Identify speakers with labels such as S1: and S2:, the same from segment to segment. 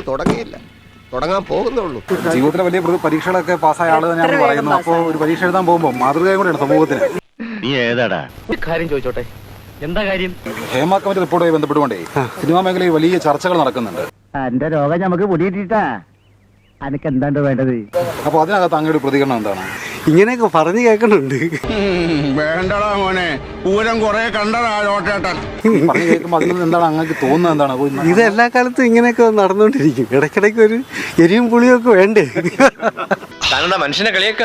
S1: തുടങ്ങിയില്ല, തുടങ്ങാൻ പോകുന്നുള്ളൂ.
S2: ജീവിതത്തിലെ വലിയ പരീക്ഷകളൊക്കെ പാസ്സായ ആള് തന്നെയാണ് പറയുന്നത്. അപ്പോൾ ഒരു പരീക്ഷ എഴുതാൻ പോകുമ്പോൾ മാതൃകയും കൂടെയാണ് സമൂഹത്തിന്.
S3: നീ ഏതാടാ? കാര്യം ചോദിച്ചോട്ടെ, എന്താ കാര്യം?
S2: ഹേമ കമ്മിറ്റി റിപ്പോർട്ടുമായി ബന്ധപ്പെട്ടുകൊണ്ടേ സിനിമാ മേഖലയിൽ വലിയ ചർച്ചകൾ നടക്കുന്നുണ്ട്.
S4: എന്റെ രോഗം നമുക്ക് പൊടിയിട്ടാ അനക്ക് എന്താണ്ട് വേണ്ടത്?
S2: അപ്പൊ അതിനകത്ത് അങ്ങയുടെ പ്രതികരണം എന്താണ്?
S5: ഇങ്ങനെയൊക്കെ പറഞ്ഞു കേൾക്കണുണ്ട്.
S6: വേണ്ടടാ മോനെ, പൂരം കുറെ കണ്ടടാ ലോട്ടേട്ടൻ.
S2: പറഞ്ഞു കേൾക്കുമ്പോൾ അതിൽ നിന്ന് എന്താണ് അങ്ങക്ക് തോന്നുന്നത്? എന്താണ്
S5: ഇത് എല്ലാ കാലത്തും ഇങ്ങനെയൊക്കെ നടന്നുകൊണ്ടിരിക്കും. ഇടയ്ക്കിടയ്ക്ക് ഒരു എരിയും പുളിയും ഒക്കെ വേണ്ടേ?
S3: മനുഷ്യനെ കളിയേക്ക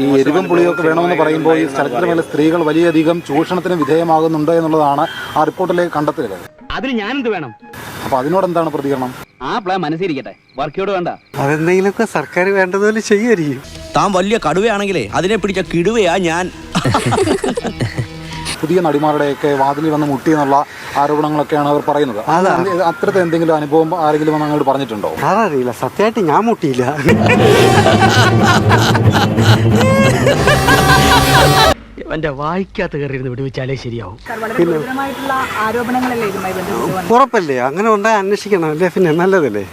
S2: ഈ എരിവും പുളിയൊക്കെ വേണമെന്ന് പറയുമ്പോൾ ഈ ചലച്ചിത്രമേഖല സ്ത്രീകൾ വലിയധികം ചൂഷണത്തിന് വിധേയമാകുന്നുണ്ട് എന്നുള്ളതാണ് ആ റിപ്പോർട്ടിലേക്ക് കണ്ടെത്തിയത്.
S4: അതിന് ഞാനെന്ത് വേണം?
S2: അപ്പൊ അതിനോട് എന്താണ് പ്രതികരണം?
S4: ആ പ്ലാൻ മനസ്സിരിക്കട്ടെ, വർക്കൗട്ട് വേണ്ട.
S5: അതെന്തെങ്കിലുമൊക്കെ സർക്കാർ വേണ്ടതുപോലെ ചെയ്യുമായിരിക്കും.
S7: താൻ വലിയ കടുവയാണെങ്കിലേ അതിനെ പിടിച്ച കിടുവയാ ഞാൻ.
S2: പുതിയ നടിമാരുടെയൊക്കെ വാതിലിൽ വന്ന് മുട്ടി എന്നുള്ള ആരോപണങ്ങളൊക്കെയാണ് അവർ പറയുന്നത്. അത്തരത്തിൽ എന്തെങ്കിലും അനുഭവം ആരെങ്കിലും വന്ന് അങ്ങോട്ട് പറഞ്ഞിട്ടുണ്ടോ?
S5: അതറിയില്ല, സത്യമായിട്ട് ഞാൻ മുട്ടിയില്ല.
S4: എന്റെ വായിക്കാത്ത കയറിയിരുന്ന് വിടുവിച്ചാലേ ശരിയാവും.
S5: ഉറപ്പല്ലേ? അങ്ങനെ ഉണ്ടായി അന്വേഷിക്കണം അല്ലേ? പിന്നെ നല്ലതല്ലേ?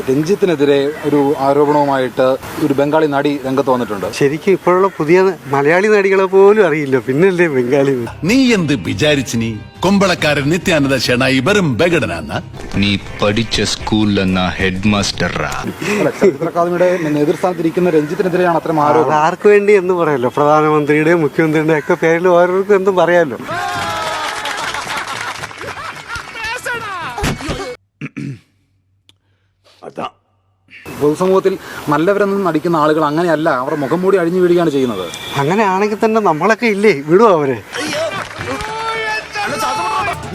S2: രഞ്ജിത്തിനെതിരെ ഒരു ആരോപണവുമായിട്ട് ഒരു ബംഗാളി നടി രംഗത്ത് വന്നിട്ടുണ്ട്.
S5: ശരിക്കും ഇപ്പോഴുള്ള പുതിയ മലയാളി നടികളെ പോലും അറിയില്ല, പിന്നല്ലേ ബംഗാളി.
S8: നീ എന്ത് വിചാരിച്ചിനി? കൊമ്പളക്കാരൻ നിത്യാനന്ദ ഷെണായി വെറും ബഗടനാന്ന?
S9: നീ പഠിച്ച സ്കൂളിലെന്ന ഹെഡ് മാസ്റ്റർ.
S2: ചലച്ചിത്ര അക്കാദമിയുടെ നേതൃസ്ഥാനത്തിരിക്കുന്ന രഞ്ജിത്തിനെതിരെയാണ് അത്തരം ആരോപണം.
S5: ആർക്ക് വേണ്ടി എന്ന് പറയാലോ? പ്രധാനമന്ത്രിയുടെയും മുഖ്യമന്ത്രിയുടെ ഒക്കെ പേരിൽ ഓരോരുത്തർക്കും എന്തും പറയാലോ.
S2: പൊതുസമൂഹത്തിൽ നല്ലവരെന്ന് നടിക്കുന്ന ആളുകൾ അങ്ങനെയല്ല, അവർ മുഖം മൂടി അഴിഞ്ഞു വീഴുകയാണ് ചെയ്യുന്നത്.
S5: അങ്ങനെയാണെങ്കിൽ തന്നെ നമ്മളൊക്കെ ഇല്ലേ വിടുവോ അവരെ?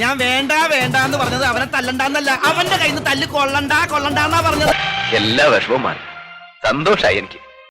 S7: ഞാൻ വേണ്ട വേണ്ട എന്ന് പറഞ്ഞത് അവനെ തല്ലണ്ടെന്നല്ല, അവന്റെ കയ്യിൽ നിന്ന് തല്ല് കൊള്ളണ്ടാന്നാ പറഞ്ഞത്.
S3: എല്ലാ വിഷമവും മാറി, സന്തോഷായി എനിക്ക്.